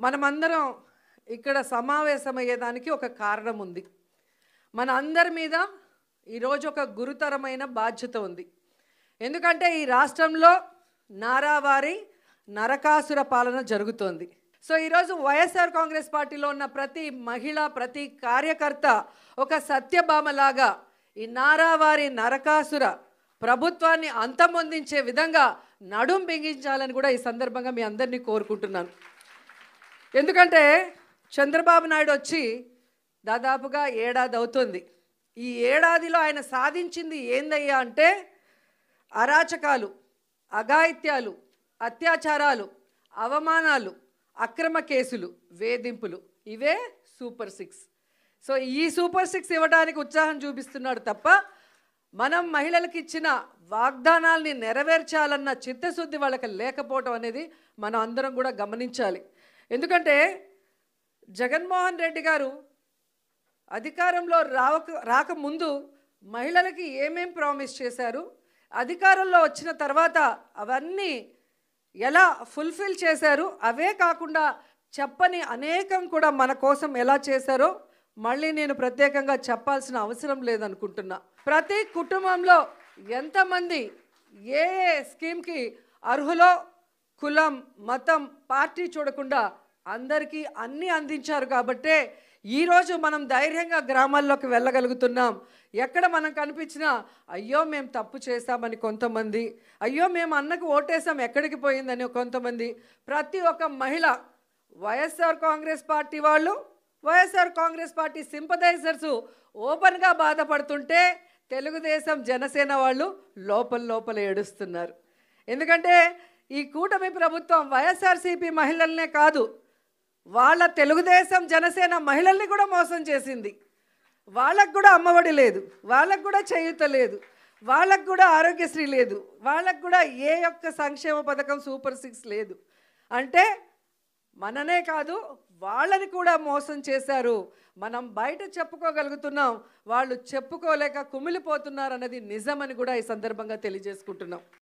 మనమందరం ఇక్కడ సమావేశమయ్యేదానికి ఒక కారణం ఉంది. మన అందరి మీద ఈరోజు ఒక గురుతరమైన బాధ్యత ఉంది. ఎందుకంటే ఈ రాష్ట్రంలో నారావారి నరకాసుర పాలన జరుగుతోంది. సో ఈరోజు వైఎస్ఆర్ కాంగ్రెస్ పార్టీలో ఉన్న ప్రతి మహిళ, ప్రతి కార్యకర్త ఒక సత్యభామలాగా ఈ నారావారి నరకాసుర ప్రభుత్వాన్ని అంతమొందించే విధంగా నడుం బిగించాలని కూడా ఈ సందర్భంగా మీ అందరినీ కోరుకుంటున్నాను. ఎందుకంటే చంద్రబాబు నాయుడు వచ్చి దాదాపుగా ఏడాది అవుతుంది. ఈ ఏడాదిలో ఆయన సాధించింది ఏందయ్యా అంటే అరాచకాలు, అఘాయిత్యాలు, అత్యాచారాలు, అవమానాలు, అక్రమ కేసులు, వేధింపులు, ఇవే సూపర్ 6. సో ఈ సూపర్ 6 ఇవ్వడానికి ఉత్సాహం చూపిస్తున్నాడు తప్ప మనం మహిళలకు ఇచ్చిన వాగ్దానాల్ని నెరవేర్చాలన్న చిత్తశుద్ధి వాళ్ళకి లేకపోవటం అనేది మనం అందరం కూడా గమనించాలి. ఎందుకంటే జగన్మోహన్ రెడ్డి గారు అధికారంలో రాకముందు మహిళలకి ఏమేం ప్రామిస్ చేశారు, అధికారంలో వచ్చిన తర్వాత అవన్నీ ఎలా ఫుల్ఫిల్ చేశారు, అవే కాకుండా చెప్పని అనేకం కూడా మన కోసం ఎలా చేశారో మళ్ళీ నేను ప్రత్యేకంగా చెప్పాల్సిన అవసరం లేదనుకుంటున్నా. ప్రతి కుటుంబంలో ఎంతమంది ఏ స్కీమ్కి అర్హులో కులం, మతం, పార్టీ చూడకుండా అందరికీ అన్నీ అందించారు కాబట్టే ఈరోజు మనం ధైర్యంగా గ్రామాల్లోకి వెళ్ళగలుగుతున్నాం. ఎక్కడ మనం కనిపించినా అయ్యో మేము తప్పు చేశామని కొంతమంది, అయ్యో మేము అన్నకు ఓటేసాం ఎక్కడికి పోయిందని కొంతమంది, ప్రతి ఒక్క మహిళ వైఎస్ఆర్ కాంగ్రెస్ పార్టీ వాళ్ళు, వైఎస్ఆర్ కాంగ్రెస్ పార్టీ సింపథైజర్స్ ఓపెన్గా బాధపడుతుంటే తెలుగుదేశం జనసేన వాళ్ళు లోపల ఏడుస్తున్నారు. ఎందుకంటే ఈ కూటమి ప్రభుత్వం వైఎస్ఆర్సీపీ మహిళలనే కాదు, వాళ్ళ తెలుగుదేశం జనసేన మహిళల్ని కూడా మోసం చేసింది. వాళ్ళకు కూడా అమ్మఒడి లేదు, వాళ్ళకు కూడా చేయూత లేదు, వాళ్ళకు కూడా ఆరోగ్యశ్రీ లేదు, వాళ్ళకు కూడా ఏ ఒక్క సంక్షేమ పథకం సూపర్ 6 లేదు. అంటే మననే కాదు వాళ్ళని కూడా మోసం చేశారు. మనం బయట చెప్పుకోగలుగుతున్నాం, వాళ్ళు చెప్పుకోలేక కుమిలిపోతున్నారు అన్నది నిజమని కూడా ఈ సందర్భంగా తెలియజేసుకుంటున్నాం.